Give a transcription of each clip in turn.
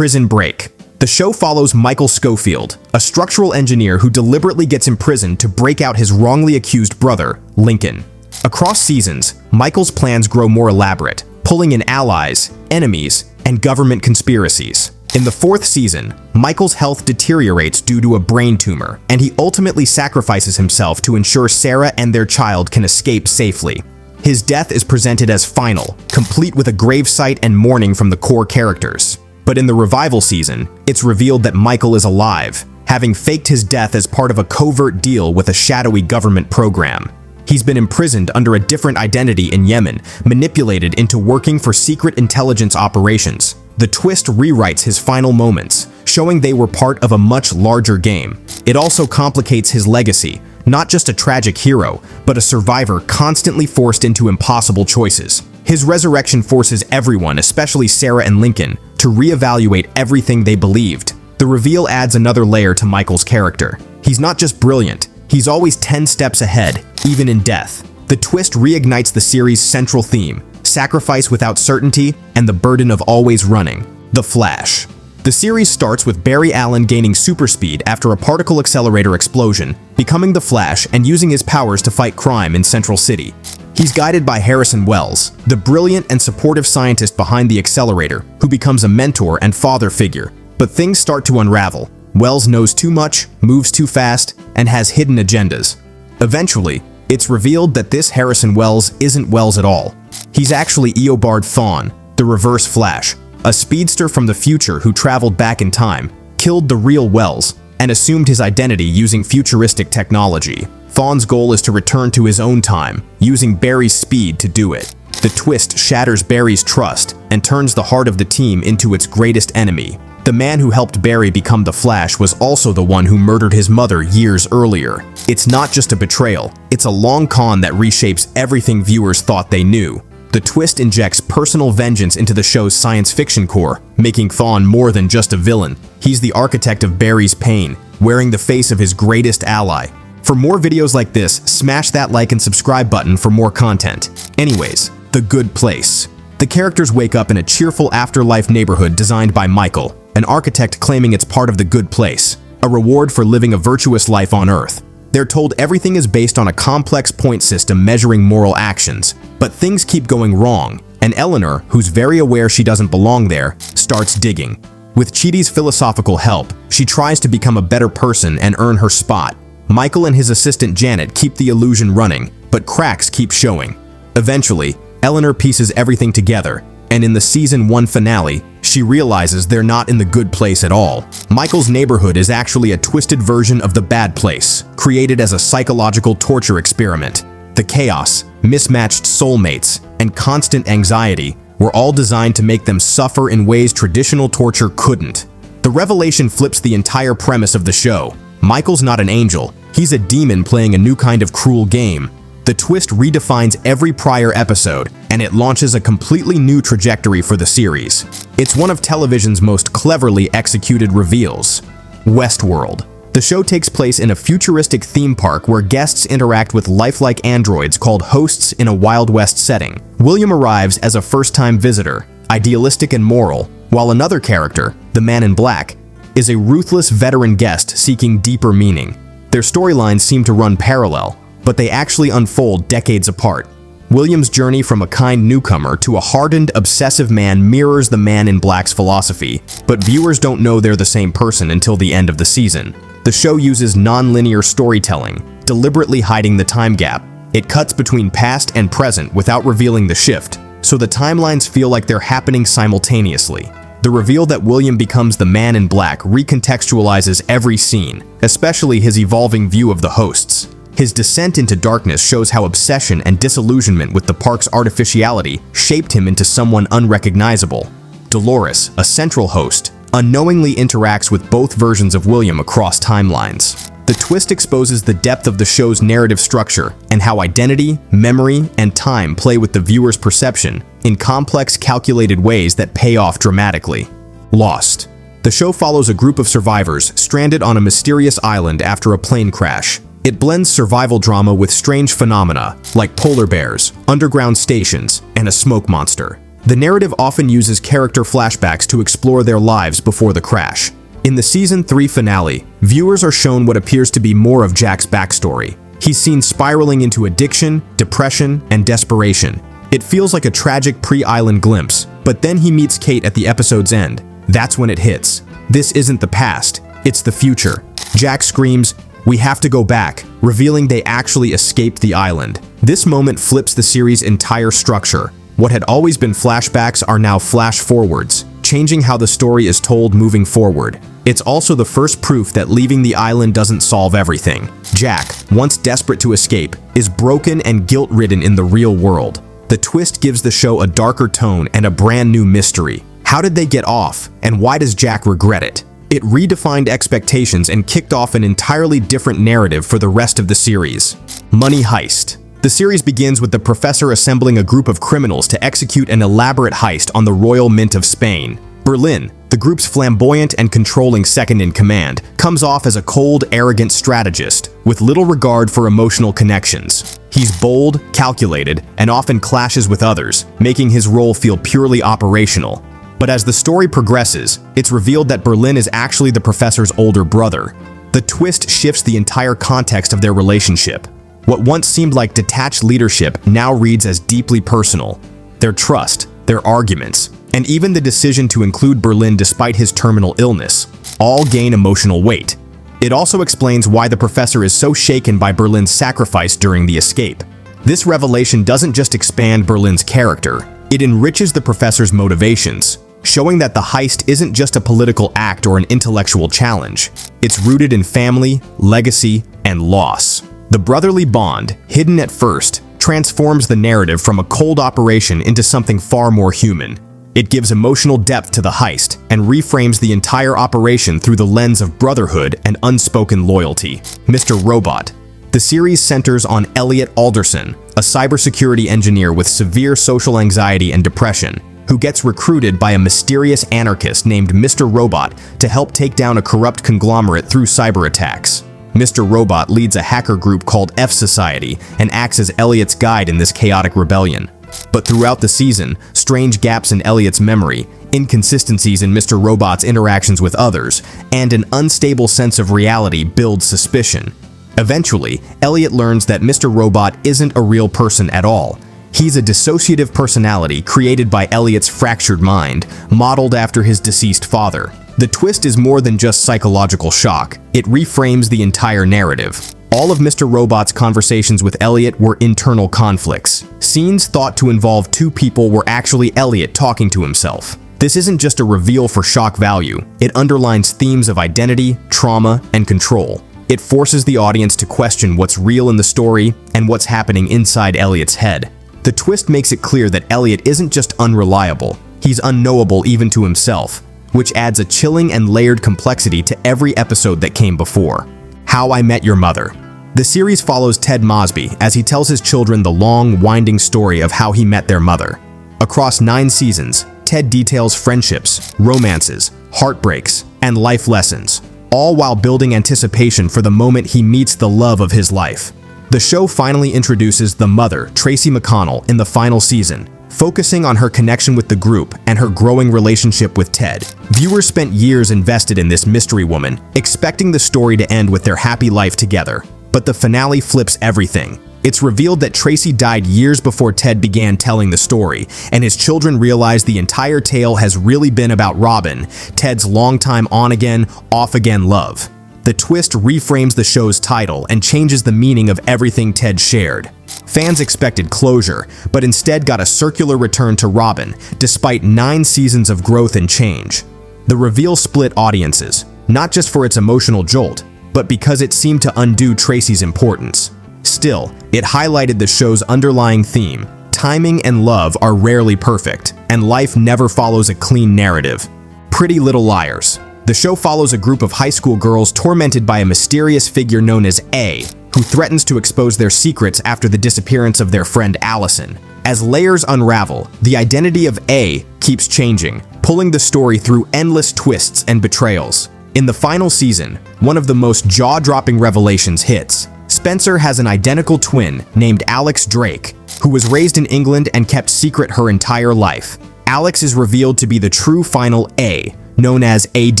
Prison Break. The show follows Michael Schofield, a structural engineer who deliberately gets imprisoned to break out his wrongly accused brother, Lincoln. Across seasons, Michael's plans grow more elaborate, pulling in allies, enemies, and government conspiracies. In the 4th season, Michael's health deteriorates due to a brain tumor, and he ultimately sacrifices himself to ensure Sarah and their child can escape safely. His death is presented as final, complete with a gravesite and mourning from the core characters. But in the revival season, it's revealed that Michael is alive, having faked his death as part of a covert deal with a shadowy government program. He's been imprisoned under a different identity in Yemen, manipulated into working for secret intelligence operations. The twist rewrites his final moments, showing they were part of a much larger game. It also complicates his legacy, not just a tragic hero, but a survivor constantly forced into impossible choices. His resurrection forces everyone, especially Sarah and Lincoln, to reevaluate everything they believed. The reveal adds another layer to Michael's character. He's not just brilliant, he's always 10 steps ahead, even in death. The twist reignites the series' central theme, sacrifice without certainty and the burden of always running. The Flash. The series starts with Barry Allen gaining super speed after a particle accelerator explosion, becoming the Flash and using his powers to fight crime in Central City. He's guided by Harrison Wells, the brilliant and supportive scientist behind the accelerator, who becomes a mentor and father figure. But things start to unravel. Wells knows too much, moves too fast, and has hidden agendas. Eventually, it's revealed that this Harrison Wells isn't Wells at all. He's actually Eobard Thawne, the Reverse Flash, a speedster from the future who traveled back in time, killed the real Wells, and assumed his identity using futuristic technology. Thawne's goal is to return to his own time, using Barry's speed to do it. The twist shatters Barry's trust and turns the heart of the team into its greatest enemy. The man who helped Barry become the Flash was also the one who murdered his mother years earlier. It's not just a betrayal, it's a long con that reshapes everything viewers thought they knew. The twist injects personal vengeance into the show's science fiction core, making Thawne more than just a villain. He's the architect of Barry's pain, wearing the face of his greatest ally. For more videos like this, smash that like and subscribe button for more content. Anyways, The Good Place. The characters wake up in a cheerful afterlife neighborhood designed by Michael, an architect claiming it's part of the good place, a reward for living a virtuous life on Earth. They're told everything is based on a complex point system measuring moral actions, but things keep going wrong, and Eleanor, who's very aware she doesn't belong there, starts digging. With Chidi's philosophical help, she tries to become a better person and earn her spot. Michael and his assistant Janet keep the illusion running, but cracks keep showing. Eventually, Eleanor pieces everything together, and in the Season 1 finale, she realizes they're not in the good place at all. Michael's neighborhood is actually a twisted version of the bad place, created as a psychological torture experiment. The chaos, mismatched soulmates, and constant anxiety were all designed to make them suffer in ways traditional torture couldn't. The revelation flips the entire premise of the show. Michael's not an angel, he's a demon playing a new kind of cruel game. The twist redefines every prior episode, and it launches a completely new trajectory for the series. It's one of television's most cleverly executed reveals. Westworld. The show takes place in a futuristic theme park where guests interact with lifelike androids called hosts in a Wild West setting. William arrives as a first-time visitor, idealistic and moral, while another character, the Man in Black, is a ruthless veteran guest seeking deeper meaning. Their storylines seem to run parallel, but they actually unfold decades apart. William's journey from a kind newcomer to a hardened, obsessive man mirrors the Man in Black's philosophy, but viewers don't know they're the same person until the end of the season. The show uses non-linear storytelling, deliberately hiding the time gap. It cuts between past and present without revealing the shift, so the timelines feel like they're happening simultaneously. The reveal that William becomes the Man in Black recontextualizes every scene, especially his evolving view of the hosts. His descent into darkness shows how obsession and disillusionment with the park's artificiality shaped him into someone unrecognizable. Dolores, a central host, unknowingly interacts with both versions of William across timelines. The twist exposes the depth of the show's narrative structure and how identity, memory, and time play with the viewer's perception in complex, calculated ways that pay off dramatically. Lost. The show follows a group of survivors stranded on a mysterious island after a plane crash. It blends survival drama with strange phenomena like polar bears, underground stations, and a smoke monster. The narrative often uses character flashbacks to explore their lives before the crash. In the Season 3 finale, viewers are shown what appears to be more of Jack's backstory. He's seen spiraling into addiction, depression, and desperation. It feels like a tragic pre-island glimpse, but then he meets Kate at the episode's end. That's when it hits. This isn't the past, it's the future. Jack screams, "We have to go back," revealing they actually escaped the island. This moment flips the series' entire structure. What had always been flashbacks are now flash forwards, changing how the story is told moving forward. It's also the first proof that leaving the island doesn't solve everything. Jack, once desperate to escape, is broken and guilt-ridden in the real world. The twist gives the show a darker tone and a brand new mystery. How did they get off, and why does Jack regret it? It redefined expectations and kicked off an entirely different narrative for the rest of the series. Money Heist. The series begins with the professor assembling a group of criminals to execute an elaborate heist on the Royal Mint of Spain. Berlin, the group's flamboyant and controlling second-in-command, comes off as a cold, arrogant strategist with little regard for emotional connections. He's bold, calculated, and often clashes with others, making his role feel purely operational. But as the story progresses, it's revealed that Berlin is actually the professor's older brother. The twist shifts the entire context of their relationship. What once seemed like detached leadership now reads as deeply personal. Their trust, their arguments, and even the decision to include Berlin despite his terminal illness, all gain emotional weight. It also explains why the professor is so shaken by Berlin's sacrifice during the escape. This revelation doesn't just expand Berlin's character, it enriches the professor's motivations, showing that the heist isn't just a political act or an intellectual challenge. It's rooted in family, legacy, and loss. The brotherly bond, hidden at first, transforms the narrative from a cold operation into something far more human. It gives emotional depth to the heist and reframes the entire operation through the lens of brotherhood and unspoken loyalty. Mr. Robot. The series centers on Elliot Alderson, a cybersecurity engineer with severe social anxiety and depression, who gets recruited by a mysterious anarchist named Mr. Robot to help take down a corrupt conglomerate through cyber attacks. Mr. Robot leads a hacker group called F Society and acts as Elliot's guide in this chaotic rebellion. But throughout the season, strange gaps in Elliot's memory, inconsistencies in Mr. Robot's interactions with others, and an unstable sense of reality build suspicion. Eventually, Elliot learns that Mr. Robot isn't a real person at all. He's a dissociative personality created by Elliot's fractured mind, modeled after his deceased father. The twist is more than just psychological shock. It reframes the entire narrative. All of Mr. Robot's conversations with Elliot were internal conflicts. Scenes thought to involve two people were actually Elliot talking to himself. This isn't just a reveal for shock value. It underlines themes of identity, trauma, and control. It forces the audience to question what's real in the story and what's happening inside Elliot's head. The twist makes it clear that Elliot isn't just unreliable, he's unknowable even to himself, which adds a chilling and layered complexity to every episode that came before. How I Met Your Mother. The series follows Ted Mosby as he tells his children the long, winding story of how he met their mother. Across 9 seasons, Ted details friendships, romances, heartbreaks, and life lessons, all while building anticipation for the moment he meets the love of his life. The show finally introduces the mother, Tracy McConnell, in the final season, focusing on her connection with the group and her growing relationship with Ted. Viewers spent years invested in this mystery woman, expecting the story to end with their happy life together. But the finale flips everything. It's revealed that Tracy died years before Ted began telling the story, and his children realize the entire tale has really been about Robin, Ted's longtime on-again, off-again love. The twist reframes the show's title and changes the meaning of everything Ted shared. Fans expected closure, but instead got a circular return to Robin, despite 9 seasons of growth and change. The reveal split audiences, not just for its emotional jolt, but because it seemed to undo Tracy's importance. Still, it highlighted the show's underlying theme. Timing and love are rarely perfect, and life never follows a clean narrative. Pretty Little Liars. The show follows a group of high school girls tormented by a mysterious figure known as A, who threatens to expose their secrets after the disappearance of their friend Allison. As layers unravel, the identity of A keeps changing, pulling the story through endless twists and betrayals. In the final season, one of the most jaw-dropping revelations hits. Spencer has an identical twin named Alex Drake, who was raised in England and kept secret her entire life. Alex is revealed to be the true final A, known as AD.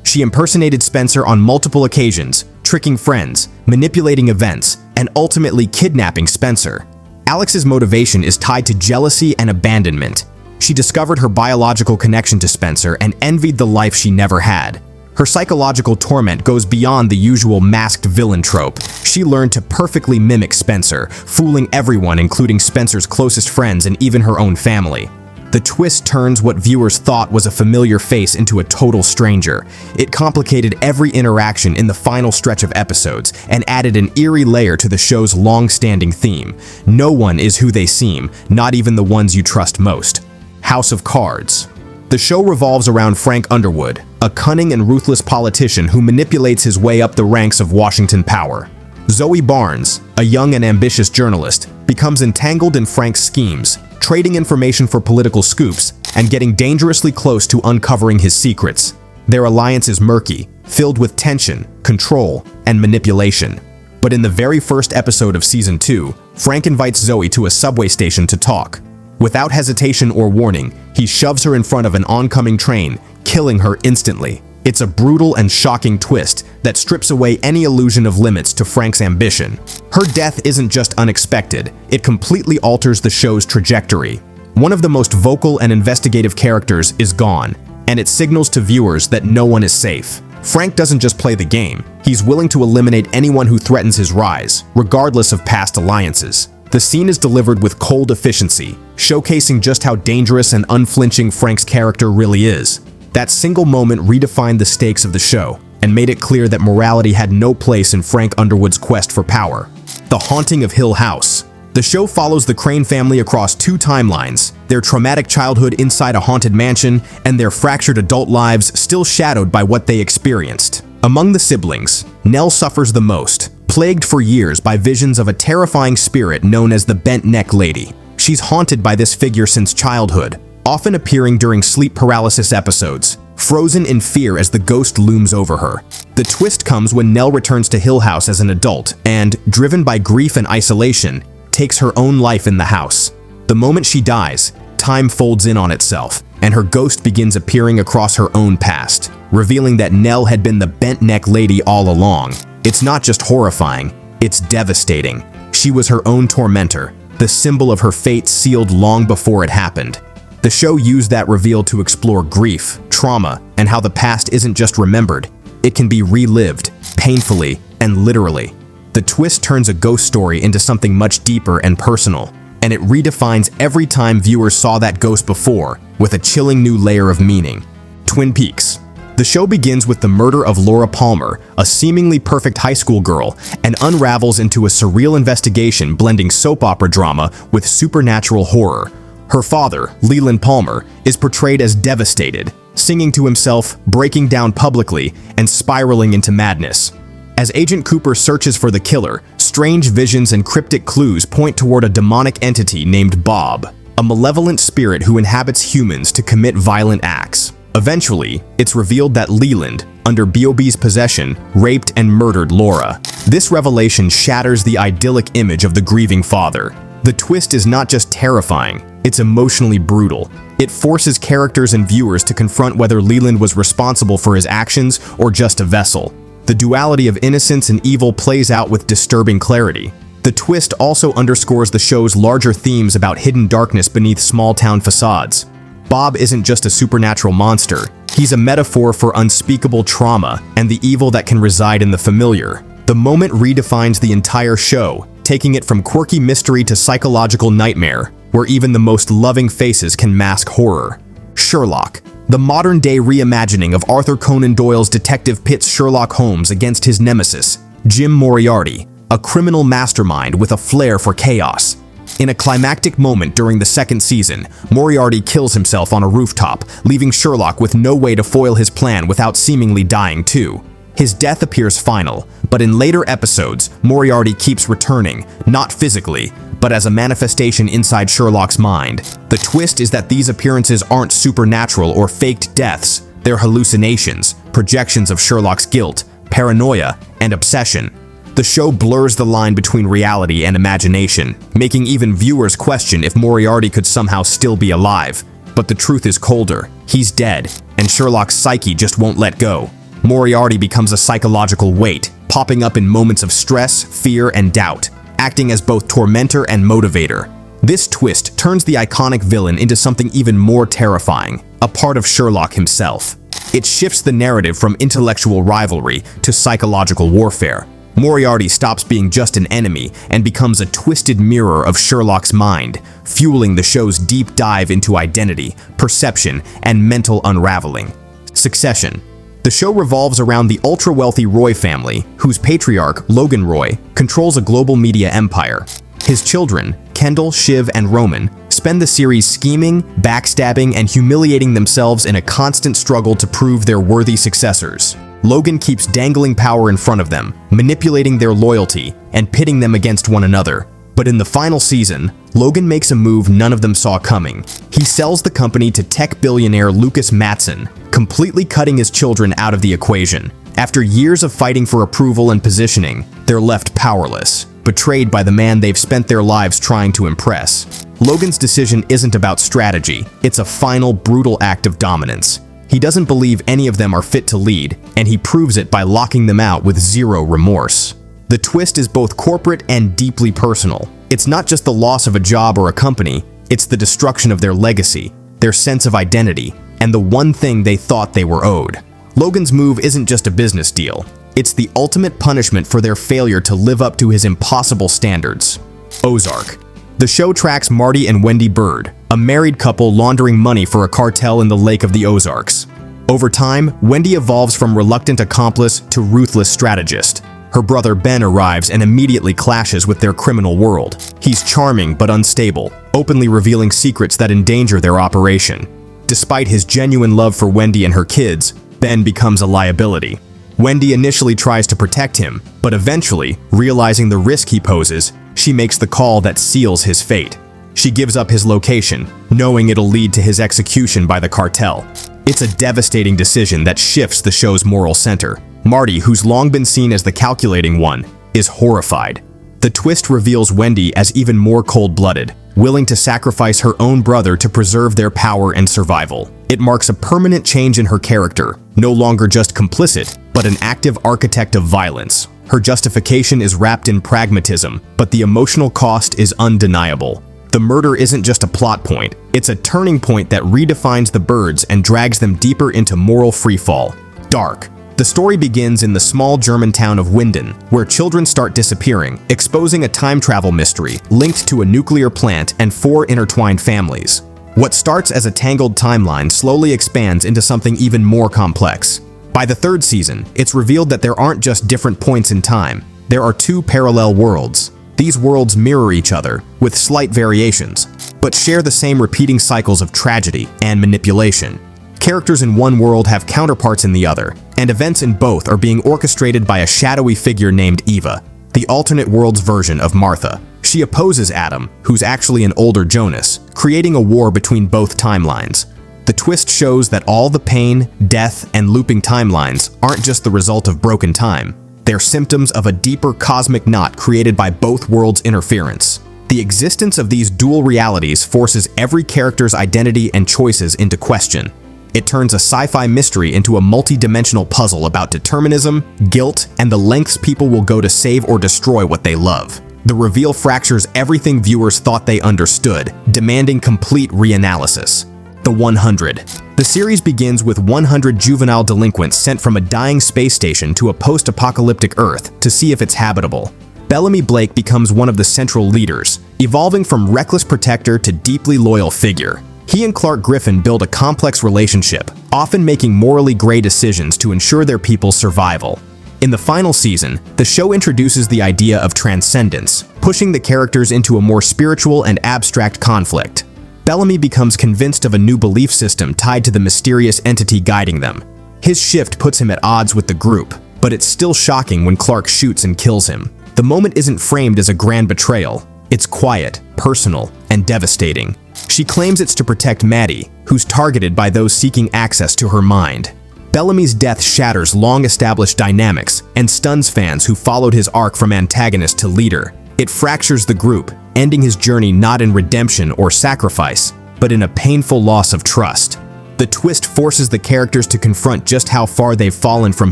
She impersonated Spencer on multiple occasions, tricking friends, manipulating events, and ultimately kidnapping Spencer. Alex's motivation is tied to jealousy and abandonment. She discovered her biological connection to Spencer and envied the life she never had. Her psychological torment goes beyond the usual masked villain trope. She learned to perfectly mimic Spencer, fooling everyone including Spencer's closest friends and even her own family. The twist turns what viewers thought was a familiar face into a total stranger. It complicated every interaction in the final stretch of episodes and added an eerie layer to the show's long-standing theme. No one is who they seem, not even the ones you trust most. House of Cards. The show revolves around Frank Underwood, a cunning and ruthless politician who manipulates his way up the ranks of Washington power. Zoe Barnes, a young and ambitious journalist, becomes entangled in Frank's schemes, trading information for political scoops and getting dangerously close to uncovering his secrets. Their alliance is murky, filled with tension, control, and manipulation. But in the very first episode of Season 2, Frank invites Zoe to a subway station to talk. Without hesitation or warning, he shoves her in front of an oncoming train, killing her instantly. It's a brutal and shocking twist that strips away any illusion of limits to Frank's ambition. Her death isn't just unexpected, it completely alters the show's trajectory. One of the most vocal and investigative characters is gone, and it signals to viewers that no one is safe. Frank doesn't just play the game, he's willing to eliminate anyone who threatens his rise, regardless of past alliances. The scene is delivered with cold efficiency, showcasing just how dangerous and unflinching Frank's character really is. That single moment redefined the stakes of the show and made it clear that morality had no place in Frank Underwood's quest for power. The Haunting of Hill House. The show follows the Crane family across two timelines, their traumatic childhood inside a haunted mansion and their fractured adult lives still shadowed by what they experienced. Among the siblings, Nell suffers the most, plagued for years by visions of a terrifying spirit known as the Bent Neck Lady. She's haunted by this figure since childhood, often appearing during sleep paralysis episodes, frozen in fear as the ghost looms over her. The twist comes when Nell returns to Hill House as an adult and, driven by grief and isolation, takes her own life in the house. The moment she dies, time folds in on itself, and her ghost begins appearing across her own past, revealing that Nell had been the Bent Neck Lady all along. It's not just horrifying, it's devastating. She was her own tormentor, the symbol of her fate sealed long before it happened. The show used that reveal to explore grief, trauma, and how the past isn't just remembered, it can be relived, painfully and literally. The twist turns a ghost story into something much deeper and personal, and it redefines every time viewers saw that ghost before with a chilling new layer of meaning. Twin Peaks. The show begins with the murder of Laura Palmer, a seemingly perfect high school girl, and unravels into a surreal investigation blending soap opera drama with supernatural horror. Her father, Leland Palmer, is portrayed as devastated, singing to himself, breaking down publicly, and spiraling into madness. As Agent Cooper searches for the killer, strange visions and cryptic clues point toward a demonic entity named Bob, a malevolent spirit who inhabits humans to commit violent acts. Eventually, it's revealed that Leland, under B.O.B.'s possession, raped and murdered Laura. This revelation shatters the idyllic image of the grieving father. The twist is not just terrifying, it's emotionally brutal. It forces characters and viewers to confront whether Leland was responsible for his actions or just a vessel. The duality of innocence and evil plays out with disturbing clarity. The twist also underscores the show's larger themes about hidden darkness beneath small-town facades. Bob isn't just a supernatural monster, he's a metaphor for unspeakable trauma and the evil that can reside in the familiar. The moment redefines the entire show, taking it from quirky mystery to psychological nightmare, where even the most loving faces can mask horror. Sherlock. The modern-day reimagining of Arthur Conan Doyle's detective pits Sherlock Holmes against his nemesis, Jim Moriarty, a criminal mastermind with a flair for chaos. In a climactic moment during the second season, Moriarty kills himself on a rooftop, leaving Sherlock with no way to foil his plan without seemingly dying too. His death appears final, but in later episodes, Moriarty keeps returning, not physically, but as a manifestation inside Sherlock's mind. The twist is that these appearances aren't supernatural or faked deaths, they're hallucinations, projections of Sherlock's guilt, paranoia, and obsession. The show blurs the line between reality and imagination, making even viewers question if Moriarty could somehow still be alive. But the truth is colder. He's dead, and Sherlock's psyche just won't let go. Moriarty becomes a psychological weight, popping up in moments of stress, fear, and doubt, acting as both tormentor and motivator. This twist turns the iconic villain into something even more terrifying, a part of Sherlock himself. It shifts the narrative from intellectual rivalry to psychological warfare. Moriarty stops being just an enemy and becomes a twisted mirror of Sherlock's mind, fueling the show's deep dive into identity, perception, and mental unraveling. Succession. The show revolves around the ultra-wealthy Roy family, whose patriarch, Logan Roy, controls a global media empire. His children, Kendall, Shiv, and Roman, spend the series scheming, backstabbing, and humiliating themselves in a constant struggle to prove they're worthy successors. Logan keeps dangling power in front of them, manipulating their loyalty, and pitting them against one another. But in the final season, Logan makes a move none of them saw coming. He sells the company to tech billionaire Lucas Matson, completely cutting his children out of the equation. After years of fighting for approval and positioning, they're left powerless, betrayed by the man they've spent their lives trying to impress. Logan's decision isn't about strategy, it's a final, brutal act of dominance. He doesn't believe any of them are fit to lead, and he proves it by locking them out with zero remorse. The twist is both corporate and deeply personal. It's not just the loss of a job or a company, it's the destruction of their legacy, their sense of identity, and the one thing they thought they were owed. Logan's move isn't just a business deal. It's the ultimate punishment for their failure to live up to his impossible standards. Ozark. The show tracks Marty and Wendy Bird, a married couple laundering money for a cartel in the Lake of the Ozarks. Over time, Wendy evolves from reluctant accomplice to ruthless strategist. Her brother Ben arrives and immediately clashes with their criminal world. He's charming but unstable, openly revealing secrets that endanger their operation. Despite his genuine love for Wendy and her kids, Ben becomes a liability. Wendy initially tries to protect him, but eventually, realizing the risk he poses, she makes the call that seals his fate. She gives up his location, knowing it'll lead to his execution by the cartel. It's a devastating decision that shifts the show's moral center. Marty, who's long been seen as the calculating one, is horrified. The twist reveals Wendy as even more cold-blooded, willing to sacrifice her own brother to preserve their power and survival. It marks a permanent change in her character, no longer just complicit, but an active architect of violence. Her justification is wrapped in pragmatism, but the emotional cost is undeniable. The murder isn't just a plot point, it's a turning point that redefines the Birds and drags them deeper into moral freefall. Dark. The story begins in the small German town of Winden, where children start disappearing, exposing a time travel mystery linked to a nuclear plant and 4 intertwined families. What starts as a tangled timeline slowly expands into something even more complex. By the 3rd season, it's revealed that there aren't just different points in time. There are 2 parallel worlds. These worlds mirror each other, with slight variations, but share the same repeating cycles of tragedy and manipulation. Characters in one world have counterparts in the other, and events in both are being orchestrated by a shadowy figure named Eva, the alternate world's version of Martha. She opposes Adam, who's actually an older Jonas, creating a war between both timelines. The twist shows that all the pain, death, and looping timelines aren't just the result of broken time. They're symptoms of a deeper cosmic knot created by both worlds' interference. The existence of these dual realities forces every character's identity and choices into question. It turns a sci-fi mystery into a multi-dimensional puzzle about determinism, guilt, and the lengths people will go to save or destroy what they love. The reveal fractures everything viewers thought they understood, demanding complete reanalysis. The 100. The series begins with 100 juvenile delinquents sent from a dying space station to a post-apocalyptic Earth to see if it's habitable. Bellamy Blake becomes one of the central leaders, evolving from reckless protector to deeply loyal figure. He and Clark Griffin build a complex relationship, often making morally gray decisions to ensure their people's survival. In the final season, the show introduces the idea of transcendence, pushing the characters into a more spiritual and abstract conflict. Bellamy becomes convinced of a new belief system tied to the mysterious entity guiding them. His shift puts him at odds with the group, but it's still shocking when Clark shoots and kills him. The moment isn't framed as a grand betrayal. It's quiet, personal, and devastating. She claims it's to protect Maddie, who's targeted by those seeking access to her mind. Bellamy's death shatters long-established dynamics and stuns fans who followed his arc from antagonist to leader. It fractures the group, ending his journey not in redemption or sacrifice, but in a painful loss of trust. The twist forces the characters to confront just how far they've fallen from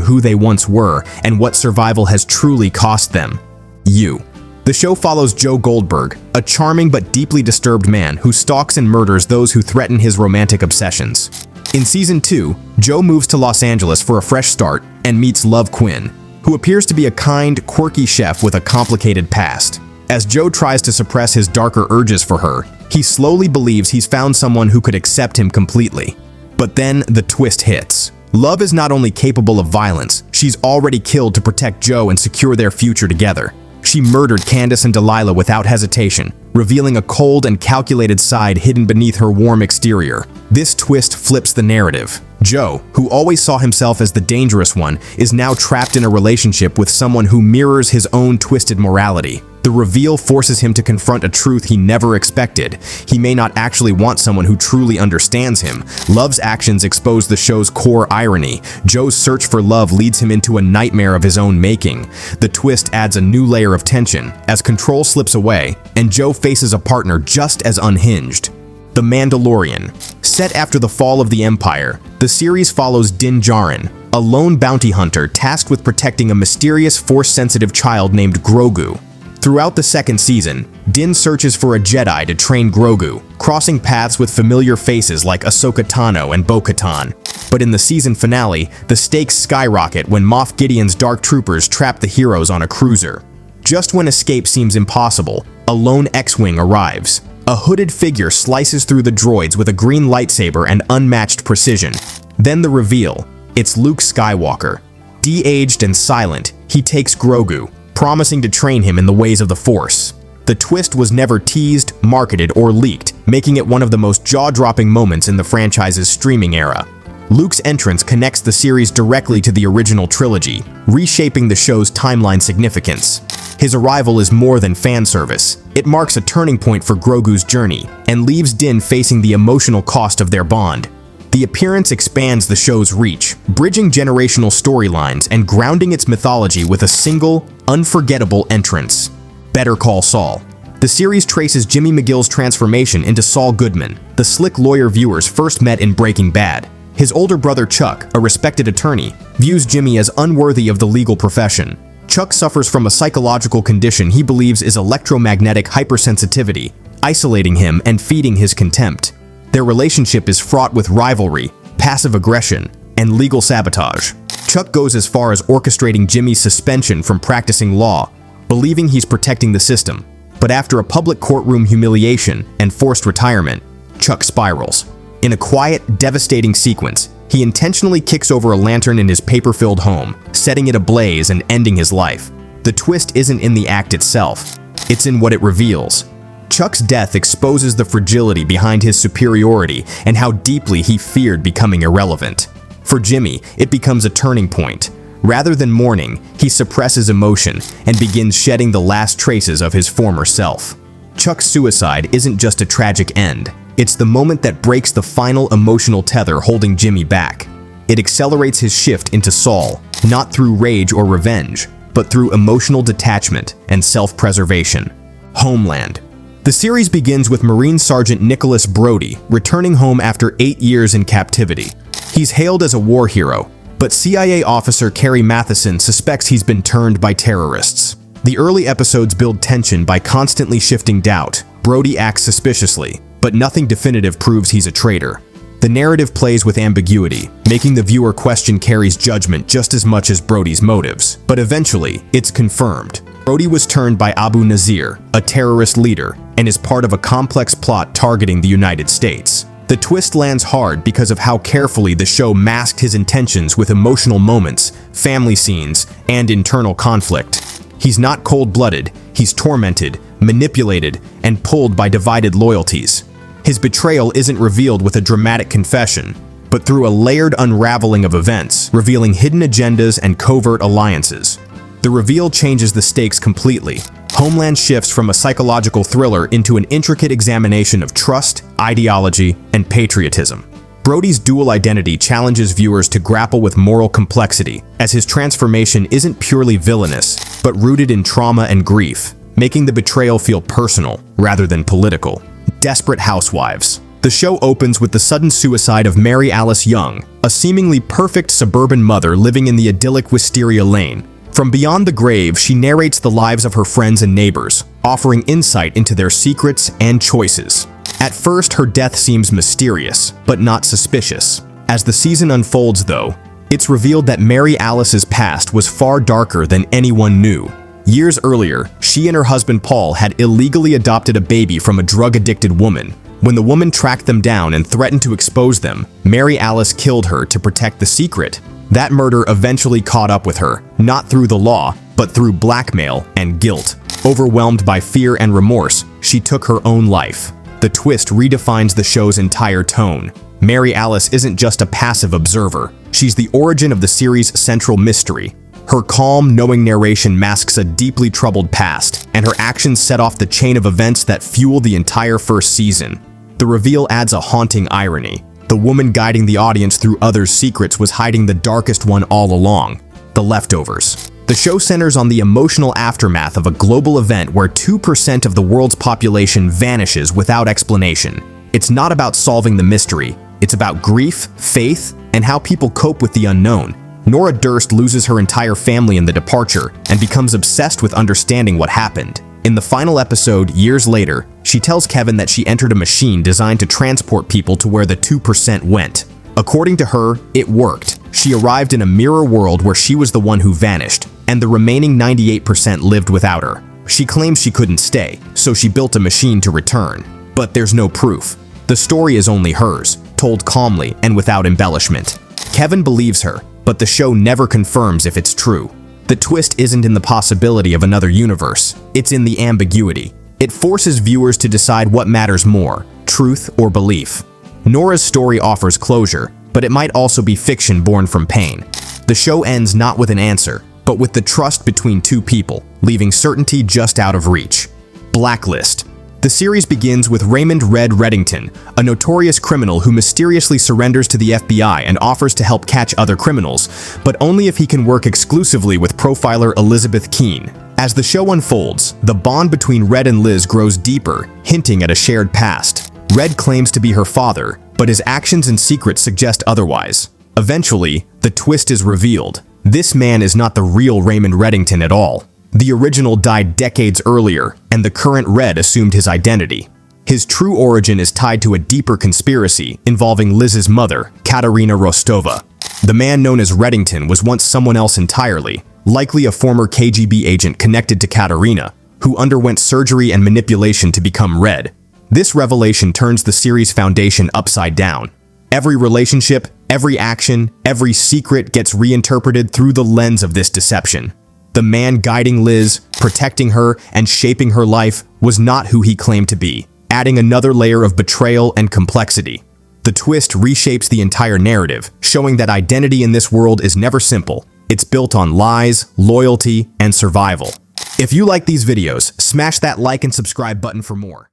who they once were and what survival has truly cost them. The show follows Joe Goldberg, a charming but deeply disturbed man who stalks and murders those who threaten his romantic obsessions. In Season 2, Joe moves to Los Angeles for a fresh start and meets Love Quinn, who appears to be a kind, quirky chef with a complicated past. As Joe tries to suppress his darker urges for her, he slowly believes he's found someone who could accept him completely. But then the twist hits. Love is not only capable of violence, she's already killed to protect Joe and secure their future together. She murdered Candace and Delilah without hesitation, revealing a cold and calculated side hidden beneath her warm exterior. This twist flips the narrative. Joe, who always saw himself as the dangerous one, is now trapped in a relationship with someone who mirrors his own twisted morality. The reveal forces him to confront a truth he never expected. He may not actually want someone who truly understands him. Love's actions expose the show's core irony. Joe's search for love leads him into a nightmare of his own making. The twist adds a new layer of tension as control slips away and Joe faces a partner just as unhinged. The Mandalorian. Set after the fall of the Empire, the series follows Din Djarin, a lone bounty hunter tasked with protecting a mysterious Force-sensitive child named Grogu. Throughout the second season, Din searches for a Jedi to train Grogu, crossing paths with familiar faces like Ahsoka Tano and Bo-Katan. But in the season finale, the stakes skyrocket when Moff Gideon's Dark Troopers trap the heroes on a cruiser. Just when escape seems impossible, a lone X-Wing arrives. A hooded figure slices through the droids with a green lightsaber and unmatched precision. Then the reveal. It's Luke Skywalker. De-aged and silent, he takes Grogu, promising to train him in the ways of the Force. The twist was never teased, marketed, or leaked, making it one of the most jaw-dropping moments in the franchise's streaming era. Luke's entrance connects the series directly to the original trilogy, reshaping the show's timeline significance. His arrival is more than fan service. It marks a turning point for Grogu's journey and leaves Din facing the emotional cost of their bond. The appearance expands the show's reach, bridging generational storylines and grounding its mythology with a single, unforgettable entrance. Better Call Saul. The series traces Jimmy McGill's transformation into Saul Goodman, the slick lawyer viewers first met in Breaking Bad. His older brother Chuck, a respected attorney, views Jimmy as unworthy of the legal profession. Chuck suffers from a psychological condition he believes is electromagnetic hypersensitivity, isolating him and feeding his contempt. Their relationship is fraught with rivalry, passive aggression, and legal sabotage. Chuck goes as far as orchestrating Jimmy's suspension from practicing law, believing he's protecting the system. But after a public courtroom humiliation and forced retirement, Chuck spirals. In a quiet, devastating sequence, he intentionally kicks over a lantern in his paper-filled home, setting it ablaze and ending his life. The twist isn't in the act itself, it's in what it reveals. Chuck's death exposes the fragility behind his superiority and how deeply he feared becoming irrelevant. For Jimmy, it becomes a turning point. Rather than mourning, he suppresses emotion and begins shedding the last traces of his former self. Chuck's suicide isn't just a tragic end. It's the moment that breaks the final emotional tether holding Jimmy back. It accelerates his shift into Saul, not through rage or revenge, but through emotional detachment and self-preservation. Homeland. The series begins with Marine Sergeant Nicholas Brody returning home after 8 years in captivity. He's hailed as a war hero, but CIA officer Carrie Matheson suspects he's been turned by terrorists. The early episodes build tension by constantly shifting doubt. Brody acts suspiciously, but nothing definitive proves he's a traitor. The narrative plays with ambiguity, making the viewer question Carrie's judgment just as much as Brody's motives. But eventually, it's confirmed. Brody was turned by Abu Nazir, a terrorist leader, and is part of a complex plot targeting the United States. The twist lands hard because of how carefully the show masked his intentions with emotional moments, family scenes, and internal conflict. He's not cold-blooded, he's tormented, manipulated, and pulled by divided loyalties. His betrayal isn't revealed with a dramatic confession, but through a layered unraveling of events, revealing hidden agendas and covert alliances. The reveal changes the stakes completely. Homeland shifts from a psychological thriller into an intricate examination of trust, ideology, and patriotism. Brody's dual identity challenges viewers to grapple with moral complexity, as his transformation isn't purely villainous, but rooted in trauma and grief, making the betrayal feel personal rather than political. Desperate Housewives. The show opens with the sudden suicide of Mary Alice Young, a seemingly perfect suburban mother living in the idyllic Wisteria Lane. From beyond the grave, she narrates the lives of her friends and neighbors, offering insight into their secrets and choices. At first, her death seems mysterious, but not suspicious. As the season unfolds, though, it's revealed that Mary Alice's past was far darker than anyone knew. Years earlier, she and her husband Paul had illegally adopted a baby from a drug-addicted woman. When the woman tracked them down and threatened to expose them, Mary Alice killed her to protect the secret. That murder eventually caught up with her, not through the law, but through blackmail and guilt. Overwhelmed by fear and remorse, she took her own life. The twist redefines the show's entire tone. Mary Alice isn't just a passive observer. She's the origin of the series' central mystery. Her calm, knowing narration masks a deeply troubled past, and her actions set off the chain of events that fuel the entire first season. The reveal adds a haunting irony. The woman guiding the audience through others' secrets was hiding the darkest one all along: the leftovers. The show centers on the emotional aftermath of a global event where 2% of the world's population vanishes without explanation. It's not about solving the mystery. It's about grief, faith, and how people cope with the unknown. Nora Durst loses her entire family in the departure and becomes obsessed with understanding what happened. In the final episode, years later, she tells Kevin that she entered a machine designed to transport people to where the 2% went. According to her, it worked. She arrived in a mirror world where she was the one who vanished, and the remaining 98% lived without her. She claims she couldn't stay, so she built a machine to return. But there's no proof. The story is only hers, told calmly and without embellishment. Kevin believes her, but the show never confirms if it's true. The twist isn't in the possibility of another universe, it's in the ambiguity. It forces viewers to decide what matters more, truth or belief. Nora's story offers closure, but it might also be fiction born from pain. The show ends not with an answer, but with the trust between two people, leaving certainty just out of reach. Blacklist. The series begins with Raymond "Red" Reddington, a notorious criminal who mysteriously surrenders to the FBI and offers to help catch other criminals, but only if he can work exclusively with profiler Elizabeth Keene. As the show unfolds, the bond between Red and Liz grows deeper, hinting at a shared past. Red claims to be her father, but his actions and secrets suggest otherwise. Eventually, the twist is revealed. This man is not the real Raymond Reddington at all. The original died decades earlier, and the current Red assumed his identity. His true origin is tied to a deeper conspiracy involving Liz's mother, Katerina Rostova. The man known as Reddington was once someone else entirely, likely a former KGB agent connected to Katerina, who underwent surgery and manipulation to become Red. This revelation turns the series' foundation upside down. Every relationship, every action, every secret gets reinterpreted through the lens of this deception. The man guiding Liz, protecting her, and shaping her life was not who he claimed to be, adding another layer of betrayal and complexity. The twist reshapes the entire narrative, showing that identity in this world is never simple. It's built on lies, loyalty, and survival. If you like these videos, smash that like and subscribe button for more.